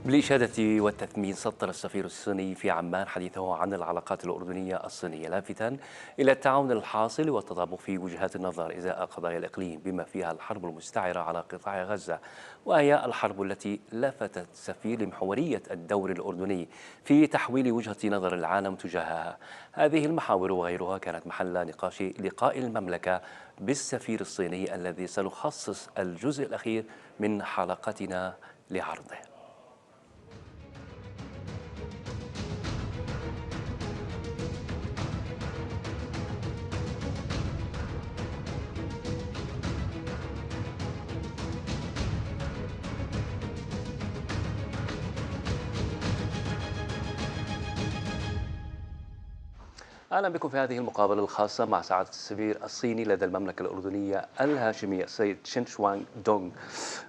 بالإشادة والتثمين سطر السفير الصيني في عمان حديثه عن العلاقات الأردنية الصينية لافتا إلى التعاون الحاصل والتطابق في وجهات النظر إزاء قضايا الإقليم بما فيها الحرب المستعرة على قطاع غزة وإحياء الحرب التي لفتت السفير لمحورية الدور الأردني في تحويل وجهة نظر العالم تجاهها. هذه المحاور وغيرها كانت محل نقاش لقاء المملكة بالسفير الصيني الذي سنخصص الجزء الأخير من حلقتنا لعرضه. أهلا بكم في هذه المقابلة الخاصة مع سعادة السفير الصيني لدى المملكة الأردنية الهاشمية السيد شينشوانغ دونغ.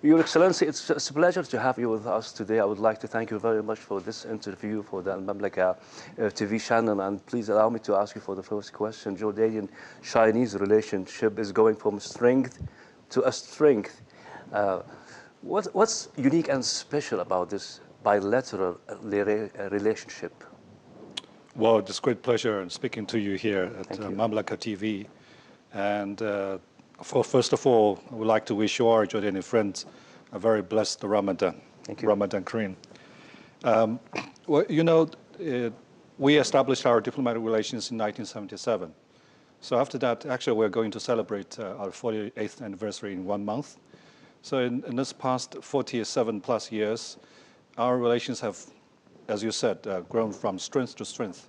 Your Excellency, it's a pleasure to have you with us today. I would like to thank you very much for this interview for the Mamlaka TV channel, and please allow me to ask you for the first question. Jordanian-Chinese relationship is going from strength to a strength. What's unique and special about this bilateral relationship? Well, it's a great pleasure speaking to you here at Mamlaka TV. And first of all, I would like to wish you, our Jordanian friends, a very blessed Ramadan. Thank you. Ramadan Kareem. Well, you know, we established our diplomatic relations in 1977. So after that, actually, we're going to celebrate our 48th anniversary in 1 month. So in this past 47 plus years, our relations have, as you said, grown from strength to strength.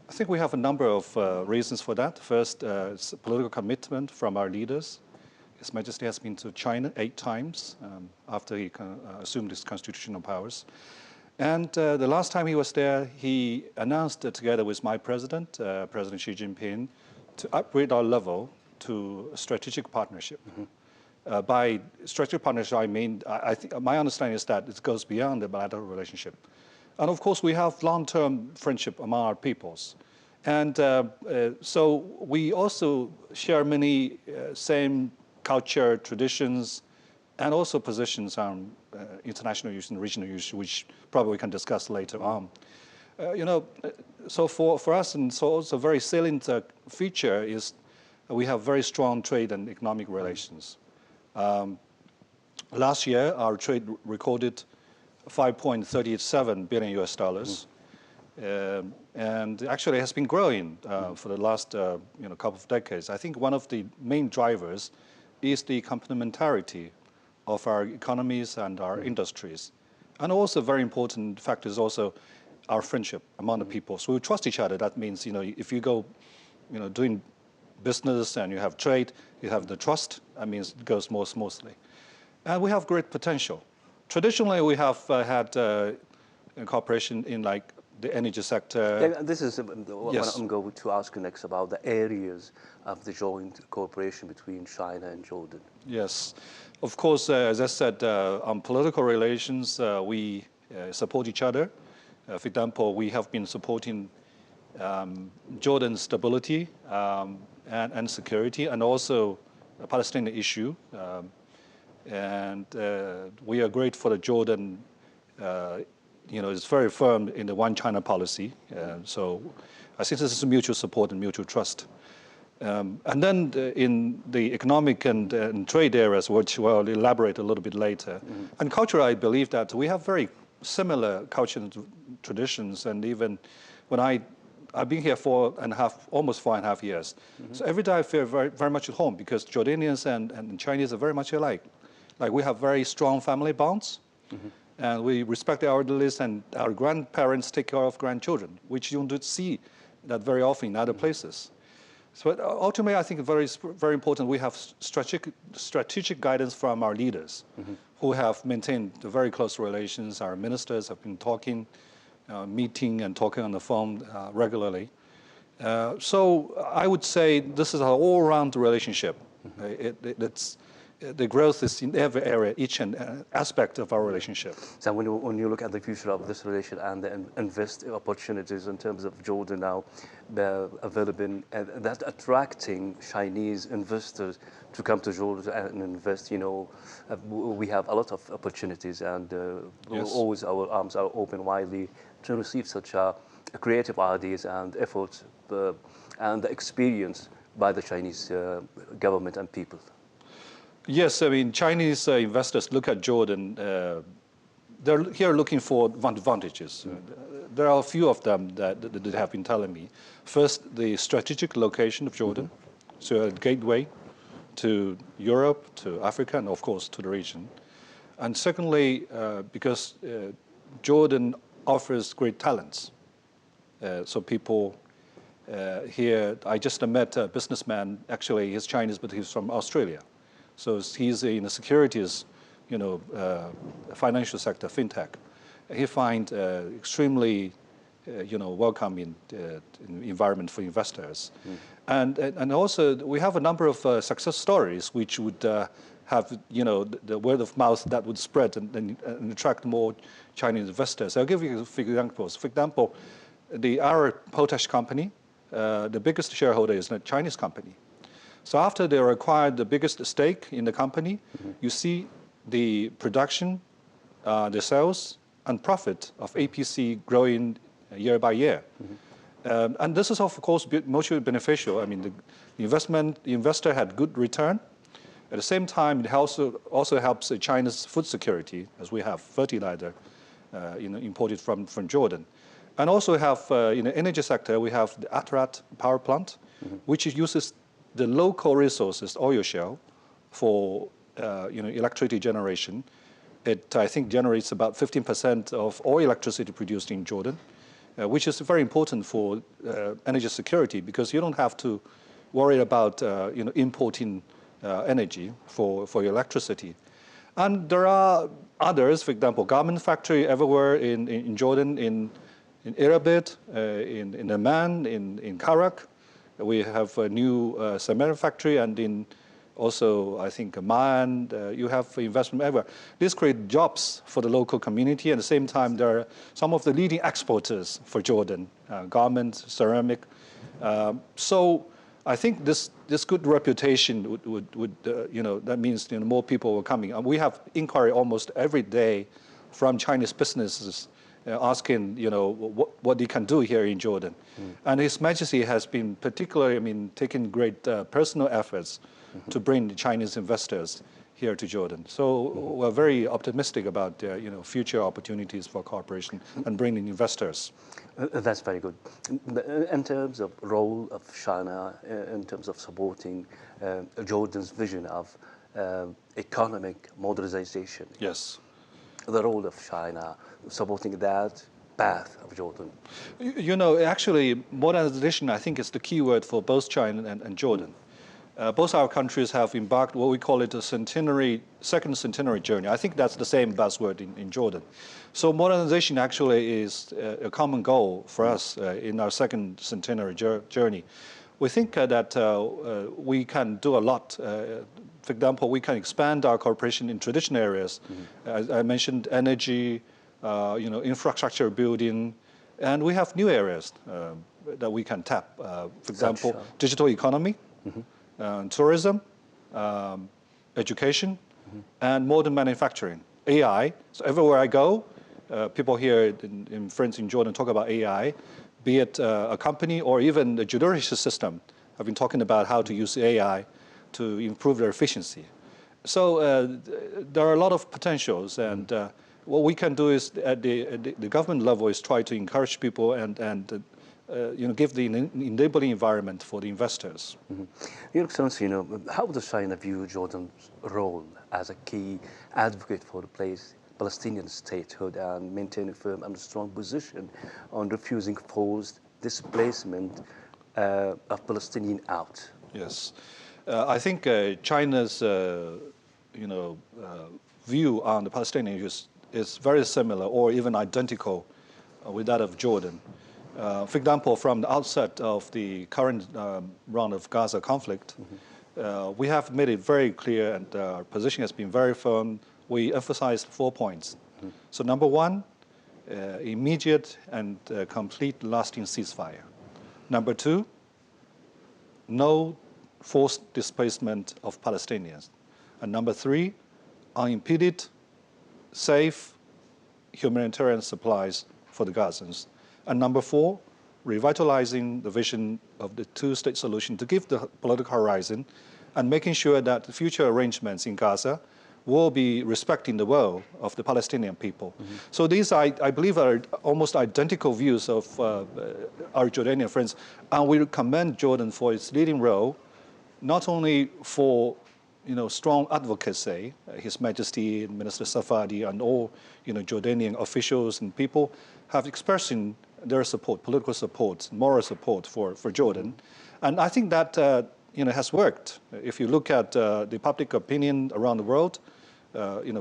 I think we have a number of reasons for that. First, it's a political commitment from our leaders. His Majesty has been to China 8 times after he assumed his constitutional powers. And the last time he was there, he announced together with my president, President Xi Jinping, to upgrade our level to a strategic partnership. By strategic partnership, I mean, I think my understanding is that it goes beyond the bilateral relationship. And of course, we have long-term friendship among our peoples. And so we also share many same culture, traditions, and also positions on international issues and regional issues, which probably we can discuss later on. You know, so for us, and so also a very salient feature is we have very strong trade and economic relations. Last year, our trade recorded $5.37 billion US dollars, and actually has been growing for the last couple of decades. I think one of the main drivers is the complementarity of our economies and our industries, and also very important factor is also our friendship among the people. So we trust each other. That means if you go doing business and you have trade, you have the trust. That means it goes more smoothly, and we have great potential. Traditionally, we have had cooperation in like the energy sector. Yeah, this is what I'm going to ask you next about the areas of the joint cooperation between China and Jordan. Yes, of course, as I said, on political relations, we support each other. For example, we have been supporting Jordan's stability and security, and also the Palestinian issue. And we are grateful for the Jordan, is very firm in the one China policy. So I think this is mutual support and mutual trust. And then in the economic and trade areas, which we'll elaborate a little bit later. And culture, I believe that we have very similar culture and traditions. And even when I've been here almost 4.5 years. So every day I feel very, very much at home because Jordanians and Chinese are very much alike. Like we have very strong family bonds, and we respect the elderlies, and our grandparents take care of grandchildren, which you don't see that very often in other places. So ultimately, I think very, very important, we have strategic guidance from our leaders who have maintained very close relations. Our ministers have been talking, meeting and talking on the phone regularly. So I would say this is an all-round relationship. the growth is in every area, each and aspect of our relationship. So when you look at the future of this relation and the invest opportunities in terms of Jordan now available, that attracting Chinese investors to come to Jordan and invest, we have a lot of opportunities, and Yes. always our arms are open widely to receive such creative ideas and efforts and the experience by the Chinese government and people. Yes, I mean, Chinese investors look at Jordan, they're here looking for advantages. There are a few of them that have been telling me. First, the strategic location of Jordan, so a gateway to Europe, to Africa, and of course to the region. And secondly, because Jordan offers great talents. So people here, I just met a businessman, actually he's Chinese, but he's from Australia. So he's in the securities, financial sector, fintech. He finds extremely, welcoming environment for investors. And also we have a number of success stories which would have, the word of mouth that would spread and attract more Chinese investors. I'll give you a few examples. For example, our potash company, the biggest shareholder is a Chinese company. So after they acquired the biggest stake in the company, you see the production, the sales, and profit of APC growing year by year. And this is, of course, mutually beneficial. I mean, the investor had good return. At the same time, it also helps China's food security, as we have fertilizer imported from Jordan. And also have, in the energy sector, we have the Atrat power plant, which uses the local resources, oil shale, for electricity generation. It, I think, generates about 15% of all electricity produced in Jordan, which is very important for energy security, because you don't have to worry about importing energy for your electricity. And there are others, for example, garment factory everywhere in Jordan, in Irabit, in Amman, in Karak. We have a new cement factory, and also, I think, Amman, you have investment everywhere. This creates jobs for the local community. At the same time, there are some of the leading exporters for Jordan, garments, ceramic. So I think this good reputation would that means more people are coming. And we have inquiry almost every day from Chinese businesses asking, what they can do here in Jordan. And His Majesty has been particularly, taking great personal efforts to bring the Chinese investors here to Jordan. So we're very optimistic about, future opportunities for cooperation and bringing investors. That's very good. In terms of role of China, in terms of supporting Jordan's vision of economic modernization. Yes. The role of China supporting that path of Jordan. Actually, modernization, I think, is the key word for both China and Jordan. Both our countries have embarked what we call it a second centenary journey. I think that's the same buzzword in Jordan. So modernization actually is a common goal for us in our second centenary journey. We think that we can do a lot. For example, we can expand our cooperation in traditional areas. As I mentioned, energy, infrastructure building, and we have new areas that we can tap. For example, digital economy, tourism, education, and modern manufacturing. AI. So everywhere I go, people here in friends in Jordan talk about AI, be it a company or even the judicial system. I've been talking about how to use AI to improve their efficiency. So there are a lot of potentials, and what we can do is at the government level is try to encourage people and give the enabling environment for the investors. Your Excellency, how does China view Jordan's role as a key advocate for the Palestinian statehood and maintaining firm and strong position on refusing forced displacement of Palestinians out? Yes, I think China's view on the Palestinian issues is very similar or even identical with that of Jordan. For example, from the outset of the current round of Gaza conflict, we have made it very clear, and our position has been very firm. We emphasized 4 points. So number one, immediate and complete lasting ceasefire. Number two, no forced displacement of Palestinians. And number three, unimpeded, safe humanitarian supplies for the Gazans. And number four, revitalizing the vision of the two-state solution to give the political horizon and making sure that the future arrangements in Gaza will be respecting the will of the Palestinian people. So these, I believe, are almost identical views of our Jordanian friends. And we commend Jordan for its leading role, not only for strong advocacy, His Majesty, Minister Safadi, and all Jordanian officials and people have expressed their support, political support, moral support for Jordan. And I think that has worked. If you look at the public opinion around the world,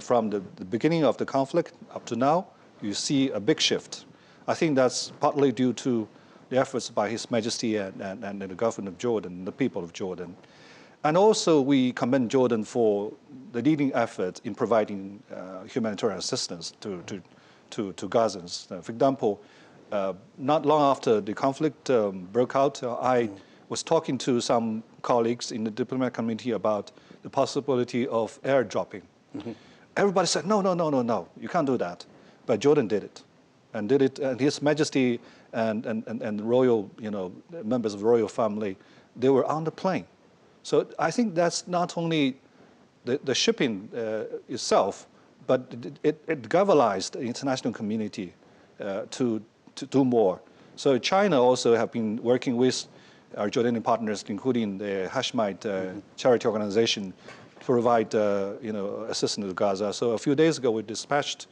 from the beginning of the conflict up to now, you see a big shift. I think that's partly due to the efforts by His Majesty and the government of Jordan, the people of Jordan. And also we commend Jordan for the leading effort in providing humanitarian assistance to Gazans. For example, not long after the conflict broke out, I was talking to some colleagues in the diplomatic community about the possibility of airdropping. Everybody said, no, you can't do that. But Jordan did it. And His Majesty and royal, members of the royal family, they were on the plane. So I think that's not only the shipping itself, but it galvanized the international community to do more. So China also have been working with our Jordanian partners, including the Hashemite charity organization, to provide assistance to Gaza. So a few days ago, we dispatched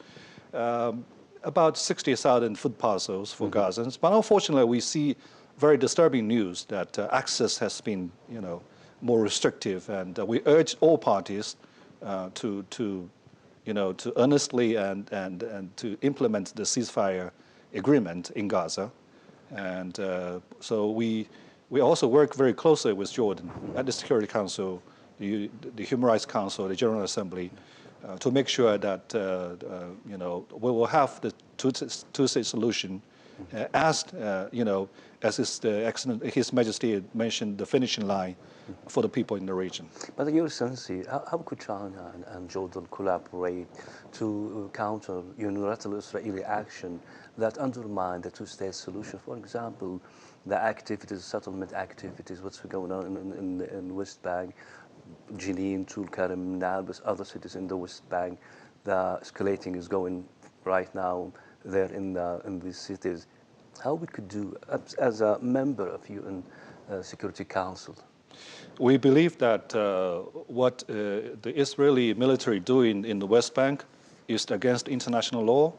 about 60,000 food parcels for Gazans. But unfortunately, we see very disturbing news that access has been, more restrictive, and we urge all parties to earnestly and to implement the ceasefire agreement in Gaza. And so we also work very closely with Jordan at the Security Council, the Human Rights Council, the General Assembly, to make sure that we will have the two-state solution as His Majesty mentioned, the finishing line for the people in the region. But in your sense, how could China and Jordan collaborate to counter unilateral Israeli action that undermine the two-state solution? For example, the activities, settlement activities, what's going on in West Bank, Jenin, Tulkarem, Nablus, other cities in the West Bank. The escalating is going right now there in these cities. How we could do as a member of UN Security Council? We believe that what the Israeli military doing in the West Bank is against international law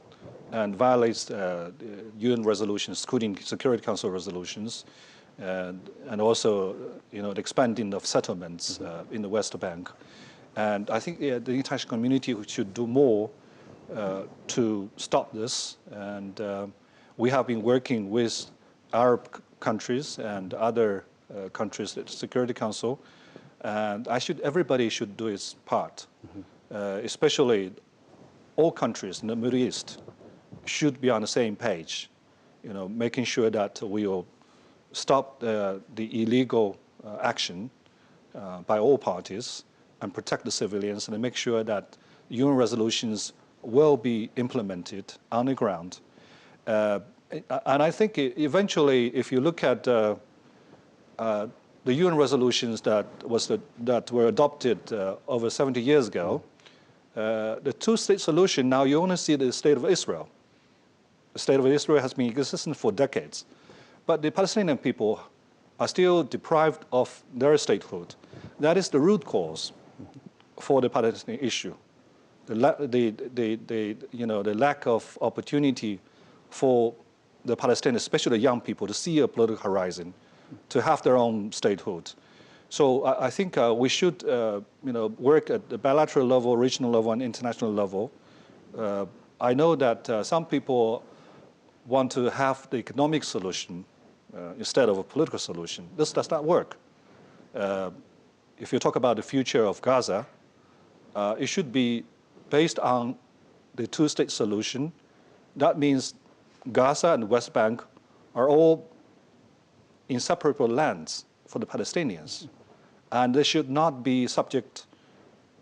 and violates UN resolutions, including Security Council resolutions, and also the expanding of settlements in the West Bank. And I think the international community should do more to stop this. And we have been working with Arab countries and other countries at the Security Council, and everybody should do its part. Especially all countries in the Middle East should be on the same page, making sure that we will stop the illegal action by all parties and protect the civilians and make sure that UN resolutions will be implemented on the ground. And I think eventually, if you look at the UN resolutions that were adopted over 70 years ago, the two-state solution, now you only see the state of Israel. The state of Israel has been existing for decades. But the Palestinian people are still deprived of their statehood. That is the root cause for the Palestinian issue. The lack of opportunity for the Palestinians, especially the young people, to see a political horizon, to have their own statehood. So I think we should work at the bilateral level, regional level, and international level. I know that some people want to have the economic solution instead of a political solution. This does not work. if you talk about the future of Gaza, it should be based on the two-state solution. That means Gaza and the West Bank are all inseparable lands for the Palestinians, and they should not be subject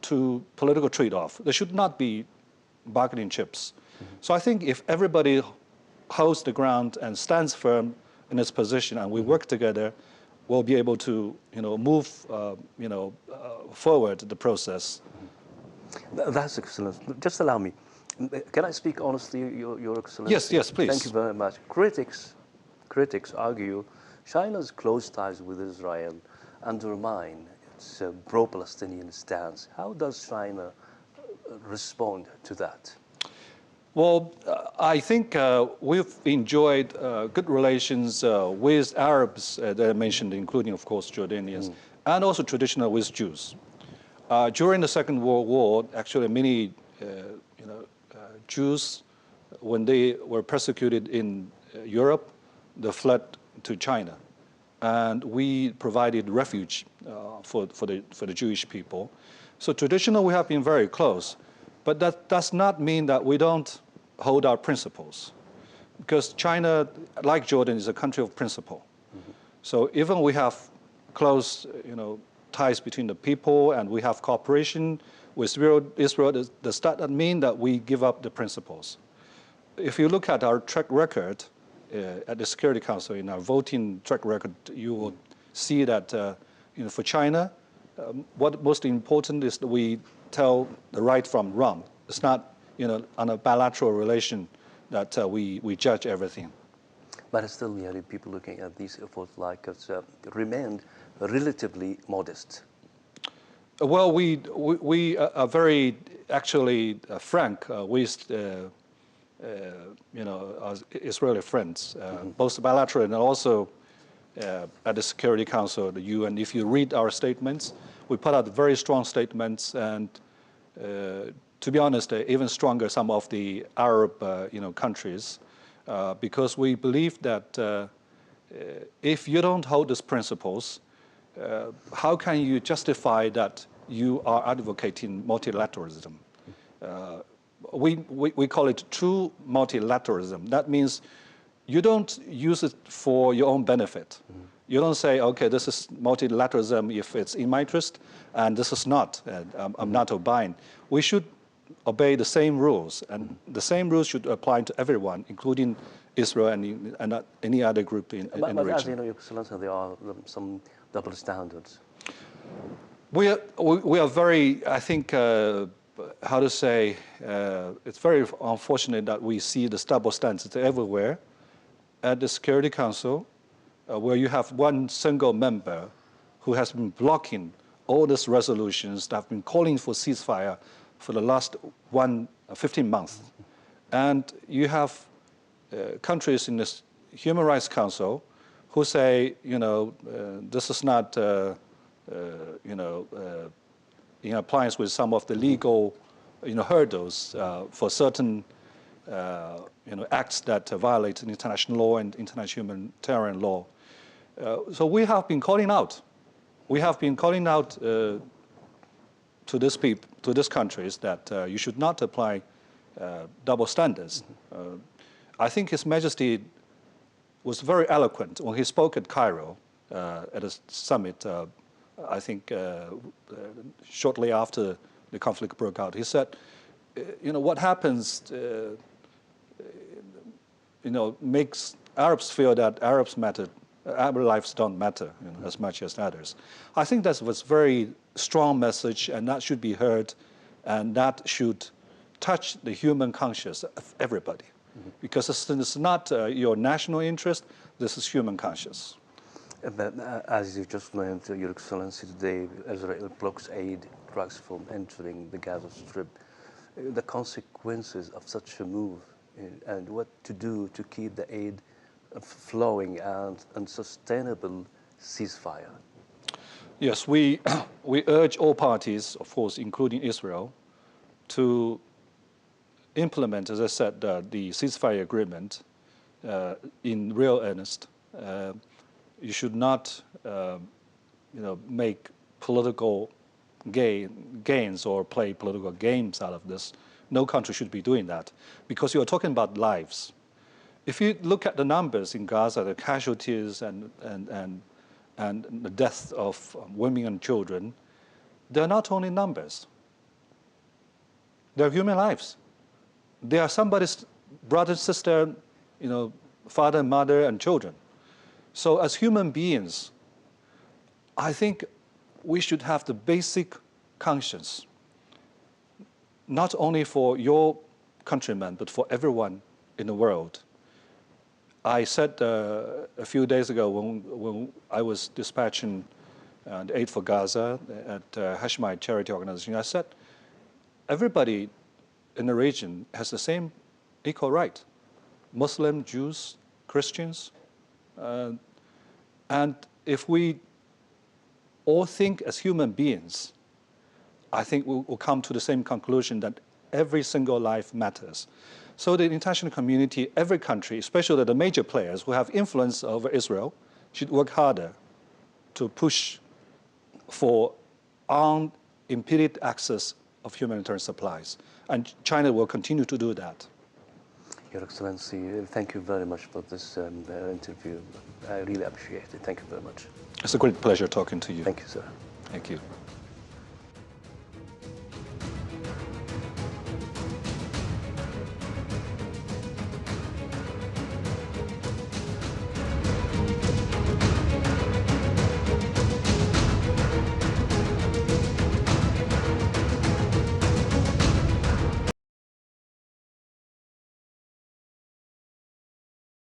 to political trade-off. They should not be bargaining chips. So I think if everybody holds the ground and stands firm in its position, and we work together, we'll be able to, move, forward the process. That's excellent. Just allow me. Can I speak honestly, Your Excellency? Yes, please. Thank you very much. Critics argue China's close ties with Israel undermine its pro-Palestinian stance. How does China respond to that? Well, I think we've enjoyed good relations with Arabs that I mentioned, including, of course, Jordanians, and also traditional with Jews. During the Second World War, actually many Jews, when they were persecuted in Europe, they fled to China. And we provided refuge for the Jewish people. So traditionally, we have been very close. But that does not mean that we don't hold our principles. Because China, like Jordan, is a country of principle. So even we have close ties between the people and we have cooperation with Israel, does that not mean that we give up the principles? If you look at our track record at the Security Council, in our voting track record, you will see that for China, what most important is that we tell the right from wrong. It's not on a bilateral relation that we judge everything. But still, people looking at these efforts like us remained relatively modest. Well, we are very actually frank with our Israeli friends, both bilateral and also at the Security Council, the UN. If you read our statements, we put out very strong statements, and to be honest, even stronger some of the Arab countries, because we believe that if you don't hold these principles, how can you justify that you are advocating multilateralism? We call it true multilateralism. That means you don't use it for your own benefit. You don't say, okay, this is multilateralism if it's in my interest, and this is not, I'm not obeying. We should obey the same rules, and the same rules should apply to everyone, including Israel and any other group in the region. But as you know, Your Excellency, there are some double standards. We are very, I think, how to say, it's very unfortunate that we see the double standards everywhere. At the Security Council, where you have one single member who has been blocking all these resolutions that have been calling for ceasefire for the last 15 months. And you have countries in this Human Rights Council who say, this is not, in appliance with some of the legal, hurdles for certain, acts that violate international law and international humanitarian law. So we have been calling out. We have been calling out to these countries that you should not apply double standards. I think His Majesty was very eloquent when he spoke at Cairo at a summit. I think shortly after the conflict broke out, he said, what happens, makes Arabs feel that Arabs matter, Arab lives don't matter as much as others. I think that was a very strong message, and that should be heard, and that should touch the human conscience of everybody. Because it's not your national interest, this is human conscience. But as you just learned, Your Excellency, today Israel blocks aid trucks from entering the Gaza Strip. The consequences of such a move and what to do to keep the aid flowing and sustainable ceasefire. Yes, we urge all parties, of course, including Israel, to implement, as I said, the ceasefire agreement in real earnest. You should not, make political gains or play political games out of this. No country should be doing that, because you're talking about lives. If you look at the numbers in Gaza, the casualties and the deaths of women and children, they're not only numbers. They're human lives. They are somebody's brother, sister, father, mother, and children. So as human beings, I think we should have the basic conscience, not only for your countrymen, but for everyone in the world. I said a few days ago when I was dispatching the aid for Gaza at Hashemite charity organization, I said, everybody in the region has the same equal right. Muslim, Jews, Christians. And if we all think as human beings, I think we'll come to the same conclusion that every single life matters. So the international community, every country, especially the major players who have influence over Israel, should work harder to push for unimpeded access of humanitarian supplies. And China will continue to do that. Your Excellency, thank you very much for this interview. I really appreciate it. Thank you very much. It's a great pleasure talking to you. Thank you, sir. Thank you.